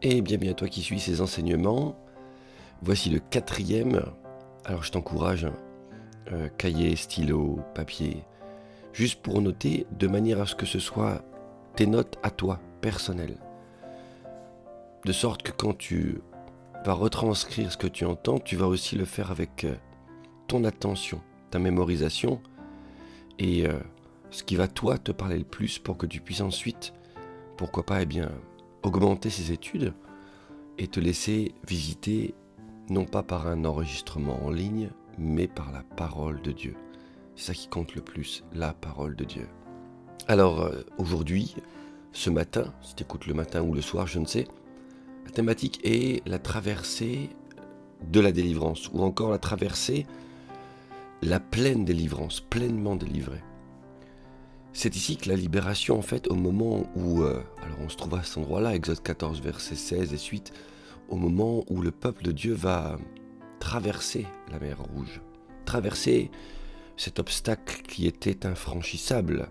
Et bien toi qui suis ces enseignements, voici le 4e. Alors je t'encourage, cahier, stylo, papier, juste pour noter de manière à ce que ce soit tes notes à toi, personnelles. De sorte que quand tu vas retranscrire ce que tu entends, tu vas aussi le faire avec ton attention, ta mémorisation et ce qui va toi te parler le plus pour que tu puisses ensuite, pourquoi pas, augmenter ces études et te laisser visiter non pas par un enregistrement en ligne, mais par la parole de Dieu. C'est ça qui compte le plus, la parole de Dieu. Alors aujourd'hui, ce matin, si tu écoutes le matin ou le soir, je ne sais, la thématique est la traversée de la délivrance, ou encore la traversée, la pleine délivrance, pleinement délivrée. C'est ici que la libération, en fait, au moment où, alors on se trouve à cet endroit-là, Exode 14, versets 16 et suite, au moment où le peuple de Dieu va traverser la mer Rouge, traverser cet obstacle qui était infranchissable.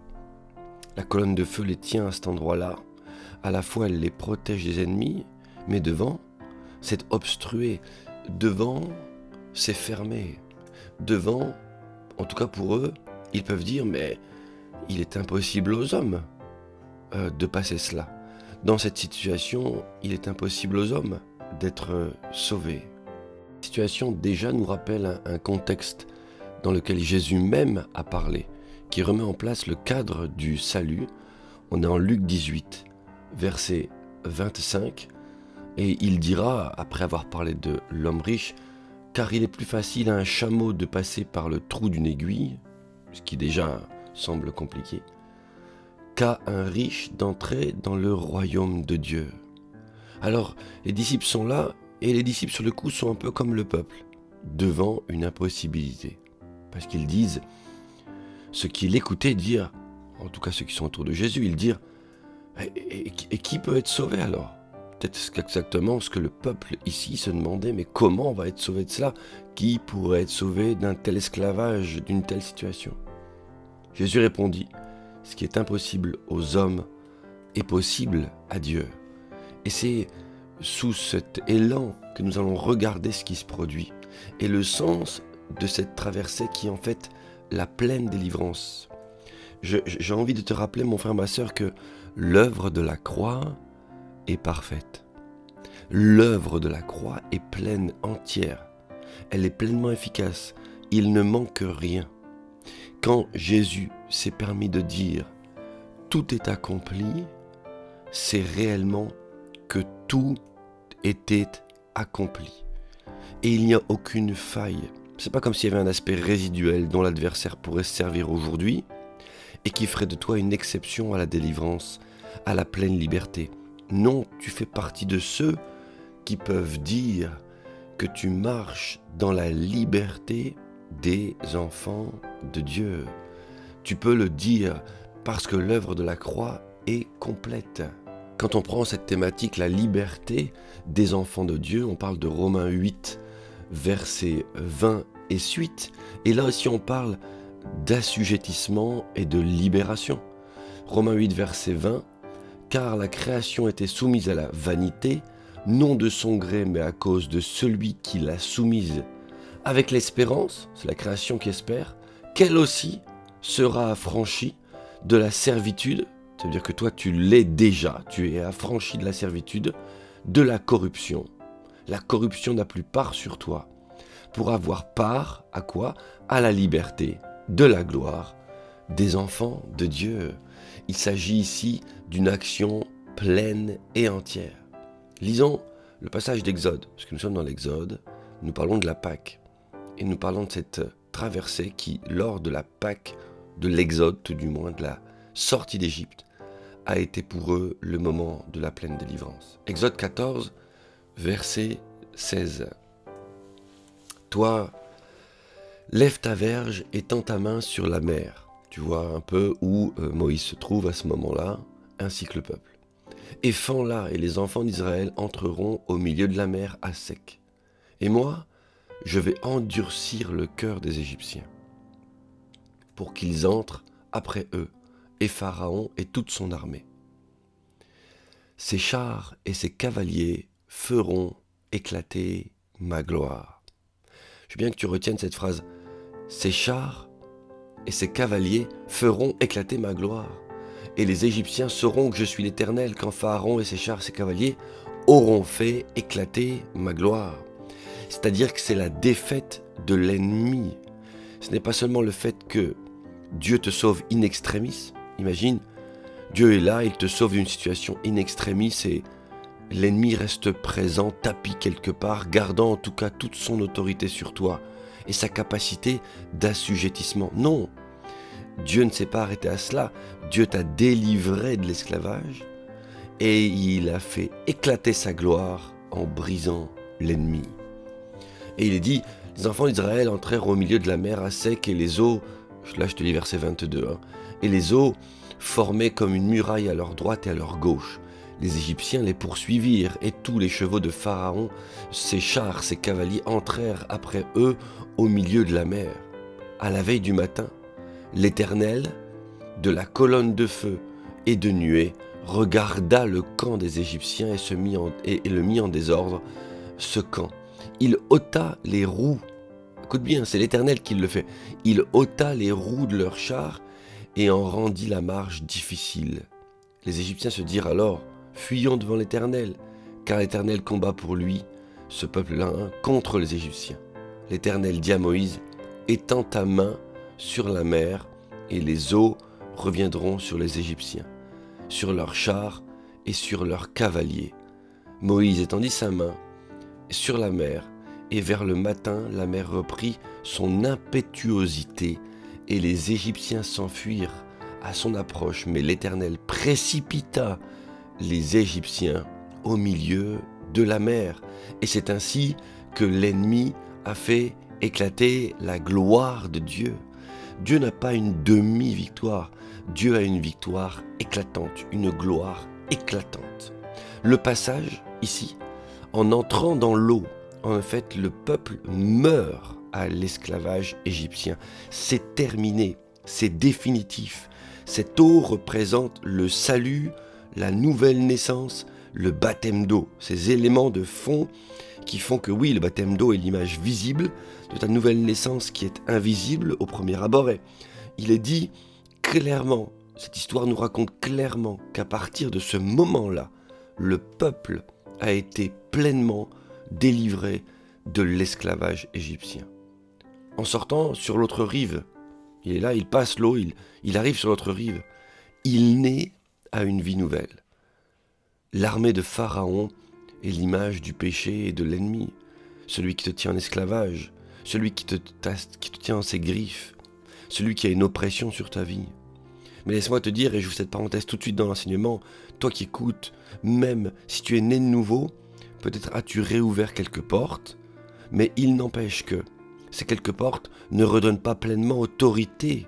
La colonne de feu les tient à cet endroit-là, à la fois elle les protège des ennemis, mais devant, c'est obstrué, devant, c'est fermé, devant, en tout cas pour eux, ils peuvent dire, mais il est impossible aux hommes de passer cela. Dans cette situation, il est impossible aux hommes d'être sauvés. La situation déjà nous rappelle un contexte dans lequel Jésus même a parlé, qui remet en place le cadre du salut. On est en Luc 18, verset 25, et il dira, après avoir parlé de l'homme riche, « Car il est plus facile à un chameau de passer par le trou d'une aiguille, ce qui déjà semble compliqué, qu'à un riche d'entrer dans le royaume de Dieu. » Alors, les disciples sont là, et les disciples sur le coup sont un peu comme le peuple, devant une impossibilité. Parce qu'ils disent, ceux qui l'écoutaient dire, en tout cas ceux qui sont autour de Jésus, ils disent, et qui peut être sauvé alors ? Peut-être exactement ce que le peuple ici se demandait, mais comment on va être sauvé de cela ? Qui pourrait être sauvé d'un tel esclavage, d'une telle situation ? Jésus répondit, ce qui est impossible aux hommes est possible à Dieu. Et c'est sous cet élan que nous allons regarder ce qui se produit et le sens de cette traversée qui est en fait la pleine délivrance. J'ai envie de te rappeler, mon frère, ma sœur, que l'œuvre de la croix est parfaite. L'œuvre de la croix est pleine, entière. Elle est pleinement efficace. Il ne manque rien. Quand Jésus s'est permis de dire « tout est accompli », c'est réellement que tout était accompli. Et il n'y a aucune faille. C'est pas comme s'il y avait un aspect résiduel dont l'adversaire pourrait se servir aujourd'hui et qui ferait de toi une exception à la délivrance, à la pleine liberté. Non, tu fais partie de ceux qui peuvent dire que tu marches dans la liberté des enfants de Dieu. Tu peux le dire parce que l'œuvre de la croix est complète. Quand on prend cette thématique, la liberté des enfants de Dieu, on parle de Romains 8, versets 20 et suite. Et là aussi on parle d'assujettissement et de libération. Romains 8, verset 20, « Car la création était soumise à la vanité, non de son gré, mais à cause de celui qui l'a soumise, avec l'espérance, c'est la création qui espère, qu'elle aussi sera affranchie de la servitude, ça veut dire que toi tu l'es déjà, tu es affranchi de la servitude, de la corruption. La corruption n'a plus part sur toi, pour avoir part à quoi ? À la liberté, de la gloire, des enfants de Dieu. Il s'agit ici d'une action pleine et entière. Lisons le passage d'Exode, parce que nous sommes dans l'Exode, nous parlons de la Pâque, et nous parlons de cette traversée qui, lors de la Pâque, de l'Exode, tout du moins, de la sortie d'Égypte, a été pour eux le moment de la pleine délivrance. Exode 14, verset 16. Toi, lève ta verge et tends ta main sur la mer. Tu vois un peu où Moïse se trouve à ce moment-là, ainsi que le peuple. Et fends-la, et les enfants d'Israël entreront au milieu de la mer à sec. Et moi, je vais endurcir le cœur des Égyptiens, pour qu'ils entrent après eux, et Pharaon et toute son armée. Ses chars et ses cavaliers feront éclater ma gloire. Je veux bien que tu retiennes cette phrase. Ses chars et ses cavaliers feront éclater ma gloire. Et les Égyptiens sauront que je suis l'Éternel quand Pharaon et ses chars et ses cavaliers auront fait éclater ma gloire. C'est-à-dire que c'est la défaite de l'ennemi. Ce n'est pas seulement le fait que Dieu te sauve in extremis. Imagine, Dieu est là, il te sauve d'une situation in extremis et l'ennemi reste présent, tapis quelque part, gardant en tout cas toute son autorité sur toi et sa capacité d'assujettissement. Non, Dieu ne s'est pas arrêté à cela. Dieu t'a délivré de l'esclavage et il a fait éclater sa gloire en brisant l'ennemi. Et il est dit, les enfants d'Israël entrèrent au milieu de la mer à sec et les eaux, là je te lis verset 22, et les eaux formaient comme une muraille à leur droite et à leur gauche. Les Égyptiens les poursuivirent et tous les chevaux de Pharaon, ses chars, ses cavaliers entrèrent après eux au milieu de la mer. À la veille du matin, l'Éternel, de la colonne de feu et de nuée, regarda le camp des Égyptiens et le mit en désordre, ce camp. Il ôta les roues, écoute bien, c'est l'Éternel qui le fait, il ôta les roues de leurs chars et en rendit la marche difficile. Les Égyptiens se dirent alors, fuyons devant l'Éternel, car l'Éternel combat pour lui, ce peuple-là, contre les Égyptiens. L'Éternel dit à Moïse, étends ta main sur la mer et les eaux reviendront sur les Égyptiens, sur leurs chars et sur leurs cavaliers. Moïse étendit sa main sur la mer, et vers le matin, la mer reprit son impétuosité, et les Égyptiens s'enfuirent à son approche, mais l'Éternel précipita les Égyptiens au milieu de la mer. Et c'est ainsi que l'ennemi a fait éclater la gloire de Dieu. Dieu n'a pas une demi-victoire, Dieu a une victoire éclatante, une gloire éclatante. Le passage, ici, en entrant dans l'eau, en fait, le peuple meurt à l'esclavage égyptien. C'est terminé, c'est définitif. Cette eau représente le salut, la nouvelle naissance, le baptême d'eau. Ces éléments de fond qui font que oui, le baptême d'eau est l'image visible de ta nouvelle naissance qui est invisible au premier abord. Et il est dit clairement, cette histoire nous raconte clairement qu'à partir de ce moment-là, le peuple a été pleinement délivré de l'esclavage égyptien. En sortant sur l'autre rive, il est là, il passe l'eau, il arrive sur l'autre rive, il naît à une vie nouvelle. L'armée de Pharaon est l'image du péché et de l'ennemi, celui qui te tient en esclavage, celui qui te tient en ses griffes, celui qui a une oppression sur ta vie. Mais laisse-moi te dire, et j'ouvre cette parenthèse tout de suite dans l'enseignement, toi qui écoutes, même si tu es né de nouveau, peut-être as-tu réouvert quelques portes, mais il n'empêche que ces quelques portes ne redonnent pas pleinement autorité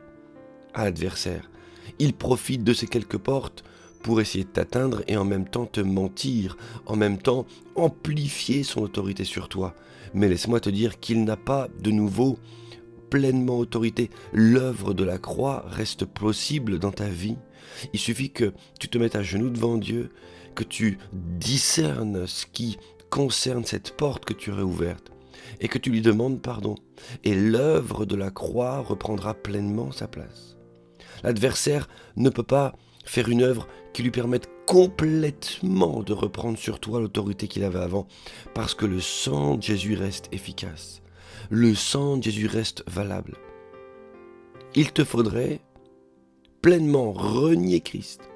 à l'adversaire. Il profite de ces quelques portes pour essayer de t'atteindre et en même temps te mentir, en même temps amplifier son autorité sur toi. Mais laisse-moi te dire qu'il n'a pas de nouveau pleinement autorité. L'œuvre de la croix reste possible dans ta vie. Il suffit que tu te mettes à genoux devant Dieu, que tu discernes ce qui concerne cette porte que tu aurais ouverte et que tu lui demandes pardon. Et l'œuvre de la croix reprendra pleinement sa place. L'adversaire ne peut pas faire une œuvre qui lui permette complètement de reprendre sur toi l'autorité qu'il avait avant, parce que le sang de Jésus reste efficace. Le sang de Jésus reste valable. Il te faudrait pleinement renier Christ,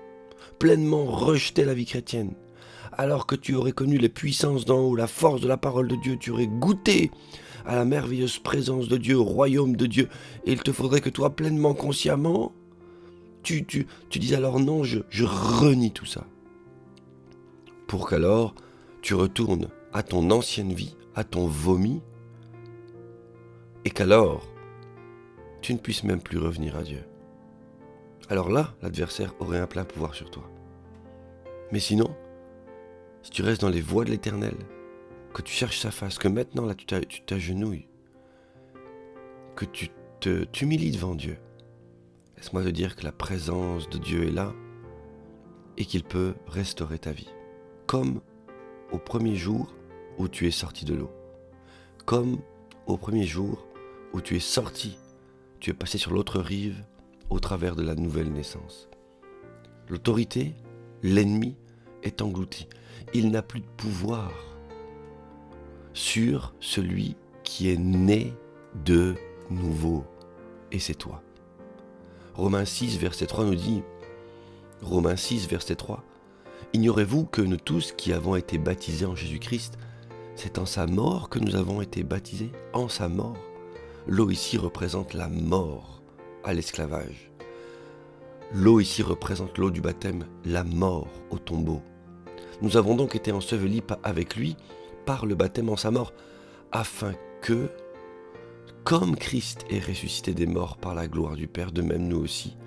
pleinement rejeter la vie chrétienne, alors que tu aurais connu les puissances d'en haut, la force de la parole de Dieu, tu aurais goûté à la merveilleuse présence de Dieu, au royaume de Dieu, et il te faudrait que toi, pleinement, consciemment, tu dis alors non, je renie tout ça, pour qu'alors tu retournes à ton ancienne vie, à ton vomi, et qu'alors tu ne puisses même plus revenir à Dieu. Alors là, l'adversaire aurait un plein pouvoir sur toi. Mais sinon, si tu restes dans les voies de l'Éternel, que tu cherches sa face, que maintenant là tu t'agenouilles, que tu t'humilies devant Dieu, laisse-moi te dire que la présence de Dieu est là et qu'il peut restaurer ta vie. comme au premier jour où tu es sorti de l'eau. Comme au premier jour où tu es sorti, tu es passé sur l'autre rive au travers de la nouvelle naissance. L'autorité, l'ennemi, est englouti. Il n'a plus de pouvoir sur celui qui est né de nouveau. Et c'est toi. Romains 6, verset 3 nous dit, Romains 6, verset 3, « Ignorez-vous que nous tous qui avons été baptisés en Jésus-Christ, c'est en sa mort que nous avons été baptisés, en sa mort. » L'eau ici représente la mort à l'esclavage. L'eau ici représente l'eau du baptême, la mort au tombeau. Nous avons donc été ensevelis avec lui par le baptême en sa mort, afin que, comme Christ est ressuscité des morts par la gloire du Père, de même nous aussi,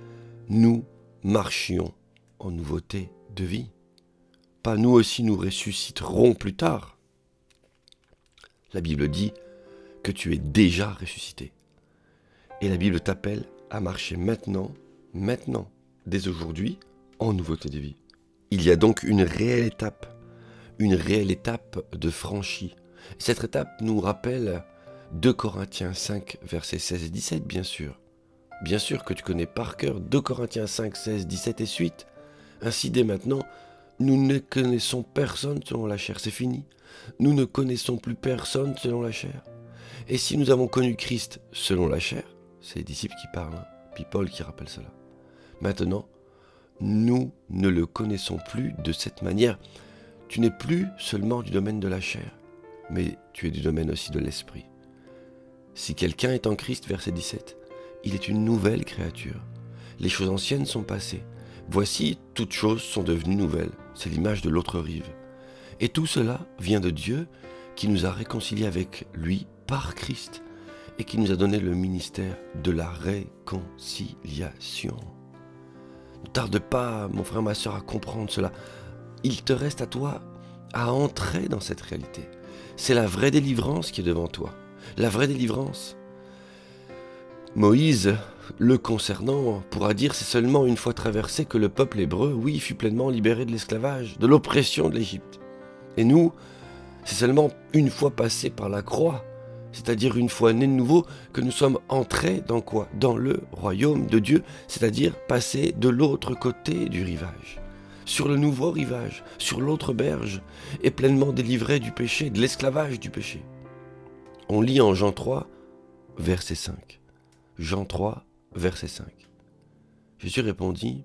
nous marchions en nouveauté de vie. Pas nous aussi nous ressusciterons plus tard. La Bible dit que tu es déjà ressuscité. Et la Bible t'appelle à marcher maintenant, dès aujourd'hui, en nouveauté de vie. Il y a donc une réelle étape de franchie. Cette étape nous rappelle 2 Corinthiens 5, versets 16 et 17, bien sûr. Bien sûr que tu connais par cœur 2 Corinthiens 5, 16, 17 et suite. Ainsi, dès maintenant, nous ne connaissons personne selon la chair, c'est fini. Nous ne connaissons plus personne selon la chair. Et si nous avons connu Christ selon la chair, c'est les disciples qui parlent, puis Paul qui rappelle cela. Maintenant, nous ne le connaissons plus de cette manière. Tu n'es plus seulement du domaine de la chair, mais tu es du domaine aussi de l'esprit. Si quelqu'un est en Christ, verset 17, il est une nouvelle créature. Les choses anciennes sont passées. Voici, toutes choses sont devenues nouvelles. C'est l'image de l'autre rive. Et tout cela vient de Dieu qui nous a réconciliés avec lui par Christ et qui nous a donné le ministère de la réconciliation. Ne tarde pas, mon frère, ma soeur, à comprendre cela. Il te reste à toi à entrer dans cette réalité. C'est la vraie délivrance qui est devant toi. La vraie délivrance. Moïse, le concernant, pourra dire c'est seulement une fois traversé que le peuple hébreu, oui, fut pleinement libéré de l'esclavage, de l'oppression de l'Égypte. Et nous, c'est seulement une fois passé par la croix, c'est-à-dire une fois nés de nouveau, que nous sommes entrés dans quoi ? Dans le royaume de Dieu, c'est-à-dire passés de l'autre côté du rivage, sur le nouveau rivage, sur l'autre berge, et pleinement délivrés du péché, de l'esclavage du péché. On lit en Jean 3, verset 5. Jean 3, verset 5. Jésus répondit,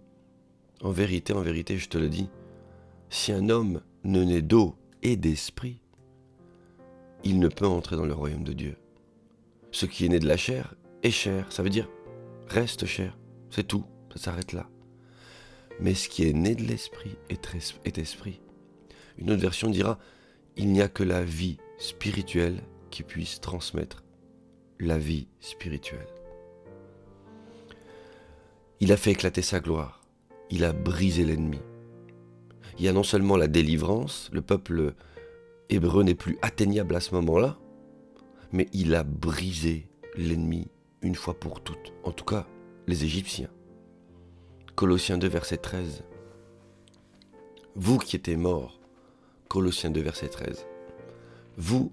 en vérité, je te le dis, si un homme ne naît d'eau et d'esprit, il ne peut entrer dans le royaume de Dieu. Ce qui est né de la chair est chair, ça veut dire reste chair, c'est tout, ça s'arrête là. Mais ce qui est né de l'esprit est esprit. Une autre version dira, il n'y a que la vie spirituelle qui puisse transmettre la vie spirituelle. Il a fait éclater sa gloire, il a brisé l'ennemi. Il y a non seulement la délivrance, le peuple hébreu n'est plus atteignable à ce moment-là, mais il a brisé l'ennemi une fois pour toutes, en tout cas les Égyptiens. Colossiens 2, verset 13. Vous qui étiez morts, Colossiens 2, verset 13. Vous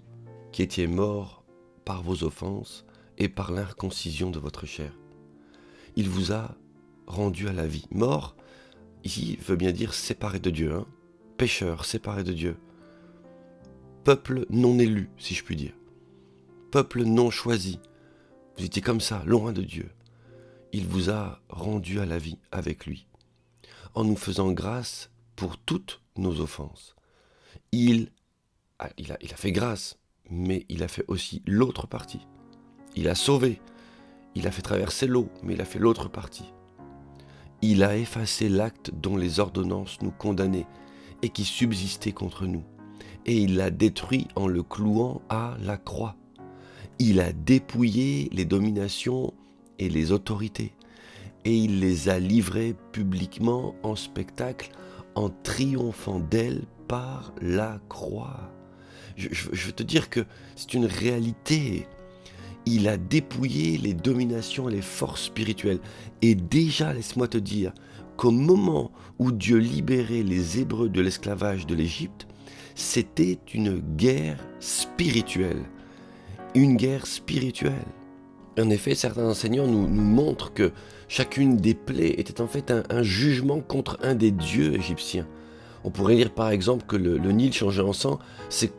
qui étiez morts par vos offenses et par l'inconcision de votre chair. Il vous a rendu à la vie. Mort, ici, veut bien dire séparé de Dieu. Pécheur, séparé de Dieu. Peuple non élu, si je puis dire. Peuple non choisi. Vous étiez comme ça, loin de Dieu. Il vous a rendu à la vie avec lui, en nous faisant grâce pour toutes nos offenses. Il a fait grâce, mais il a fait aussi l'autre partie. Il a sauvé, il a fait traverser l'eau, mais il a fait l'autre partie. Il a effacé l'acte dont les ordonnances nous condamnaient et qui subsistait contre nous. Et il l'a détruit en le clouant à la croix. Il a dépouillé les dominations et les autorités. Et il les a livrées publiquement en spectacle en triomphant d'elles par la croix. Je veux te dire que c'est une réalité. Il a dépouillé les dominations et les forces spirituelles. Et déjà, laisse-moi te dire, qu'au moment où Dieu libérait les Hébreux de l'esclavage de l'Égypte, c'était une guerre spirituelle. Une guerre spirituelle. En effet, certains enseignants nous montrent que chacune des plaies était en fait un jugement contre un des dieux égyptiens. On pourrait dire par exemple que le Nil changé en sang, c'est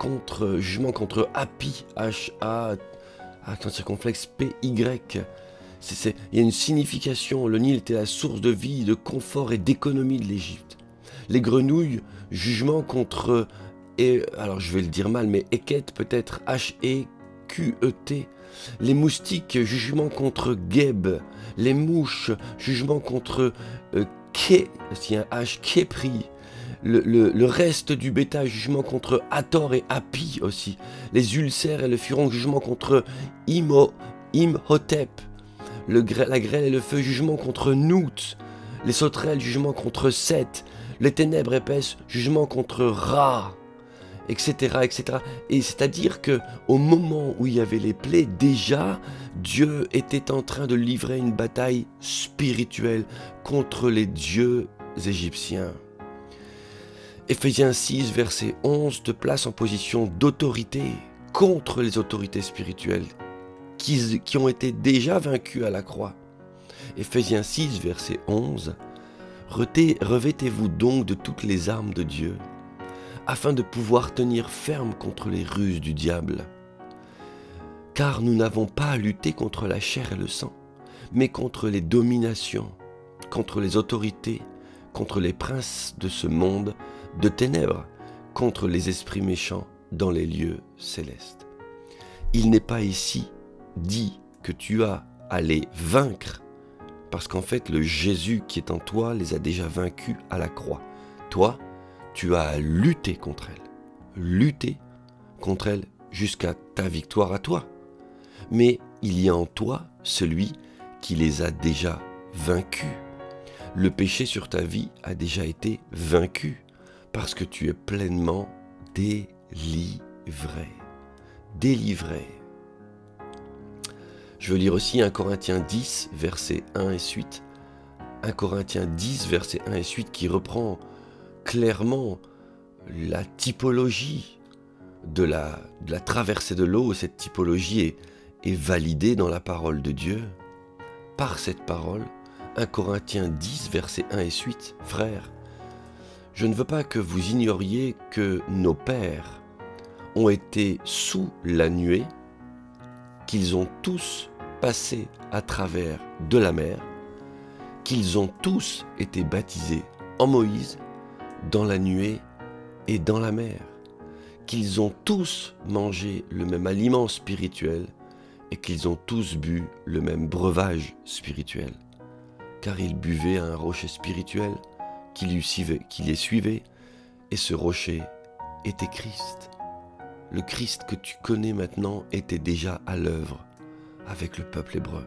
jugement contre Hapi, H-A, accent circonflexe, P-Y. Il y a une signification, le Nil était la source de vie, de confort et d'économie de l'Égypte. Les grenouilles, jugement contre, alors je vais le dire mal, mais Eket peut-être, H-E-Q-E-T. Les moustiques, jugement contre Geb. Les mouches, jugement contre Ké, s'il y a un H, Képri. Le reste du bétail, jugement contre Hathor et Hapi aussi. Les ulcères et le furon, jugement contre Imhotep. La grêle et le feu, jugement contre Nout. Les sauterelles, jugement contre Seth. Les ténèbres épaisses, jugement contre Ra, etc., etc. Et c'est-à-dire que au moment où il y avait les plaies, déjà, Dieu était en train de livrer une bataille spirituelle contre les dieux égyptiens. Éphésiens 6, verset 11, te place en position d'autorité contre les autorités spirituelles qui ont été déjà vaincues à la croix. Éphésiens 6, verset 11, revêtez-vous donc de toutes les armes de Dieu, afin de pouvoir tenir ferme contre les ruses du diable. Car nous n'avons pas à lutter contre la chair et le sang, mais contre les dominations, contre les autorités, contre les princes de ce monde de ténèbres, contre les esprits méchants dans les lieux célestes. Il n'est pas ici dit que tu as à les vaincre, parce qu'en fait le Jésus qui est en toi les a déjà vaincus à la croix. Toi, tu as à lutter contre elle jusqu'à ta victoire à toi. Mais il y a en toi celui qui les a déjà vaincus. Le péché sur ta vie a déjà été vaincu parce que tu es pleinement délivré. Délivré. Je veux lire aussi 1 Corinthiens 10, versets 1 et suite. 1 Corinthiens 10, versets 1 et suite qui reprend clairement la typologie de la traversée de l'eau. Cette typologie est validée dans la parole de Dieu. Par cette parole, 1 Corinthiens 10, versets 1 et suite, frères, je ne veux pas que vous ignoriez que nos pères ont été sous la nuée, qu'ils ont tous passé à travers de la mer, qu'ils ont tous été baptisés en Moïse, dans la nuée et dans la mer, qu'ils ont tous mangé le même aliment spirituel et qu'ils ont tous bu le même breuvage spirituel, car ils buvaient à un rocher spirituel qui les suivait, et ce rocher était Christ. Le Christ que tu connais maintenant était déjà à l'œuvre avec le peuple hébreu.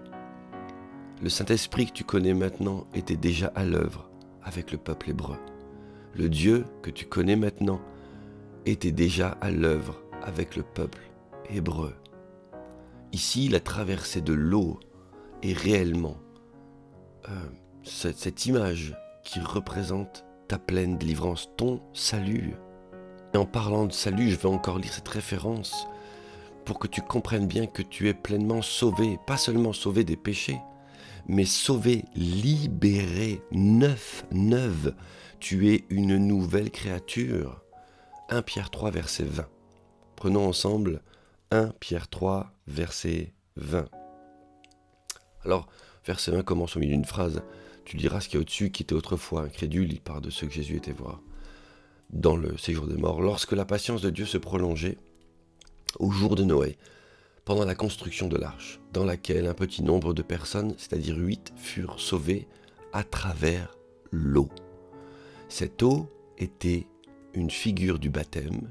Le Saint-Esprit que tu connais maintenant était déjà à l'œuvre avec le peuple hébreu. Le Dieu que tu connais maintenant était déjà à l'œuvre avec le peuple hébreu. Ici, la traversée de l'eau est réellement cette image qui représente ta pleine délivrance, ton salut. Et en parlant de salut, je vais encore lire cette référence pour que tu comprennes bien que tu es pleinement sauvé, pas seulement sauvé des péchés, mais sauvé, libéré, neuf. Tu es une nouvelle créature. 1 Pierre 3, verset 20. Prenons ensemble 1 Pierre 3, verset 20. Alors, verset 20 commence au milieu d'une phrase. Tu diras ce qu'il y a au-dessus qui était autrefois incrédule, il parle de ceux que Jésus était voir dans le séjour des morts. Lorsque la patience de Dieu se prolongeait au jour de Noé, pendant la construction de l'arche, dans laquelle un petit nombre de personnes, c'est-à-dire 8, furent sauvées à travers l'eau. Cette eau était une figure du baptême,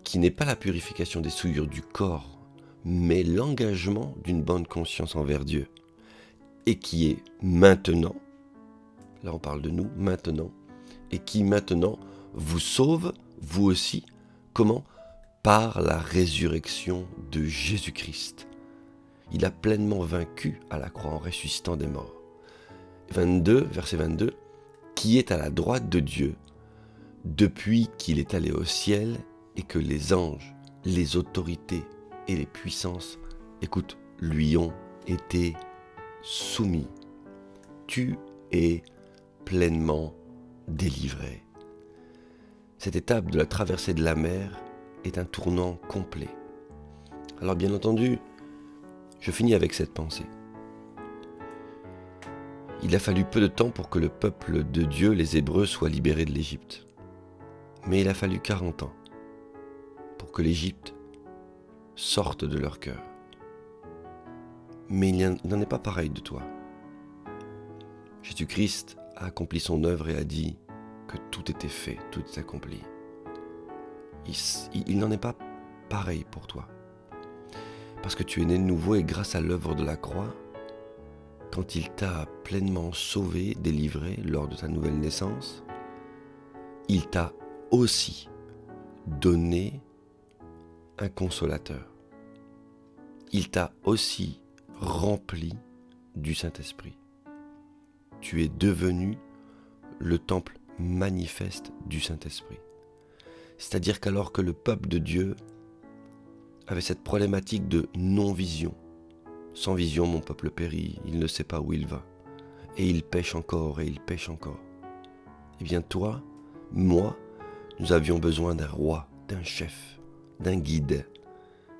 qui n'est pas la purification des souillures du corps, mais l'engagement d'une bonne conscience envers Dieu, et qui est maintenant, là on parle de nous, maintenant, et qui maintenant vous sauve, vous aussi, comment ? Par la résurrection de Jésus-Christ. Il a pleinement vaincu à la croix en ressuscitant des morts. Verset 22, qui est à la droite de Dieu depuis qu'il est allé au ciel et que les anges, les autorités et les puissances, écoute, lui ont été soumis. Tu es pleinement délivré. Cette étape de la traversée de la mer est un tournant complet. Alors bien entendu, je finis avec cette pensée. Il a fallu peu de temps pour que le peuple de Dieu, les Hébreux, soit libérés de l'Égypte. Mais il a fallu 40 ans pour que l'Égypte sorte de leur cœur. Mais il n'en est pas pareil de toi. Jésus-Christ a accompli son œuvre et a dit que tout était fait, tout est accompli. Il n'en est pas pareil pour toi. Parce que tu es né de nouveau et grâce à l'œuvre de la croix, quand il t'a pleinement sauvé, délivré lors de ta nouvelle naissance, il t'a aussi donné un consolateur. Il t'a aussi rempli du Saint-Esprit. Tu es devenu le temple manifeste du Saint-Esprit. C'est-à-dire qu'alors que le peuple de Dieu avait cette problématique de non-vision, sans vision mon peuple périt, il ne sait pas où il va, et il pêche encore, et il pêche encore. Eh bien toi, moi, nous avions besoin d'un roi, d'un chef, d'un guide.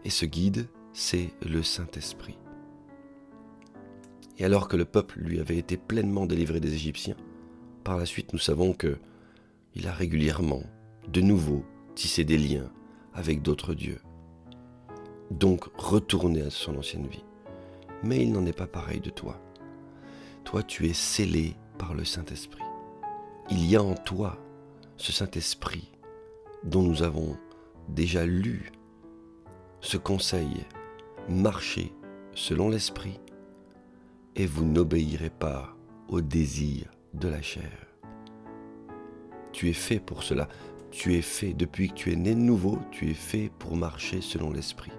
Et ce guide, c'est le Saint-Esprit. Et alors que le peuple lui avait été pleinement délivré des Égyptiens, par la suite nous savons qu'il a régulièrement, de nouveau, tissé des liens avec d'autres dieux. Donc retourné à son ancienne vie. Mais il n'en est pas pareil de toi. Toi, tu es scellé par le Saint-Esprit. Il y a en toi ce Saint-Esprit dont nous avons déjà lu ce conseil, marchez selon l'Esprit et vous n'obéirez pas au désir de la chair. Tu es fait pour cela. Tu es fait, depuis que tu es né de nouveau, tu es fait pour marcher selon l'Esprit.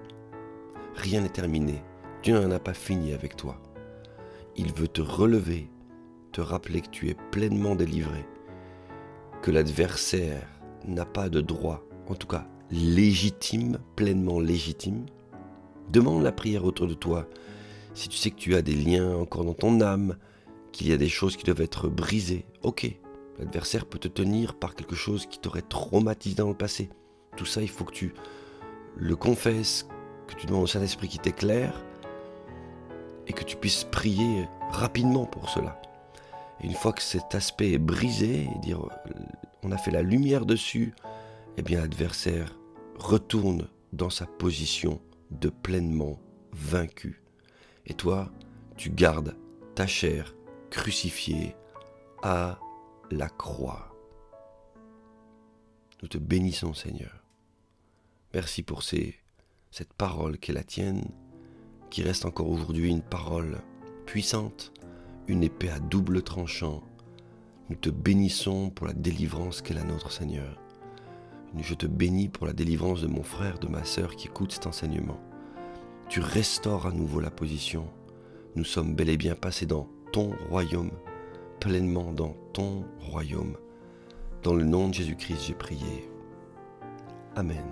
Rien n'est terminé. Dieu n'en a pas fini avec toi. Il veut te relever, te rappeler que tu es pleinement délivré, que l'adversaire n'a pas de droit, en tout cas légitime, pleinement légitime. Demande la prière autour de toi. Si tu sais que tu as des liens encore dans ton âme, qu'il y a des choses qui doivent être brisées, ok, l'adversaire peut te tenir par quelque chose qui t'aurait traumatisé dans le passé. Tout ça, il faut que tu le confesses, que tu demandes au Saint-Esprit qui t'éclaire et que tu puisses prier rapidement pour cela. Et une fois que cet aspect est brisé, et dire on a fait la lumière dessus, eh bien l'adversaire retourne dans sa position de pleinement vaincu. Et toi, tu gardes ta chair crucifiée à la croix. Nous te bénissons, Seigneur. Merci pour cette parole qui est la tienne, qui reste encore aujourd'hui une parole puissante, une épée à double tranchant. Nous te bénissons pour la délivrance qu'est la nôtre, Seigneur. Je te bénis pour la délivrance de mon frère, de ma sœur qui écoute cet enseignement. Tu restaures à nouveau la position. Nous sommes bel et bien passés dans ton royaume, pleinement dans ton royaume. Dans le nom de Jésus-Christ, j'ai prié. Amen.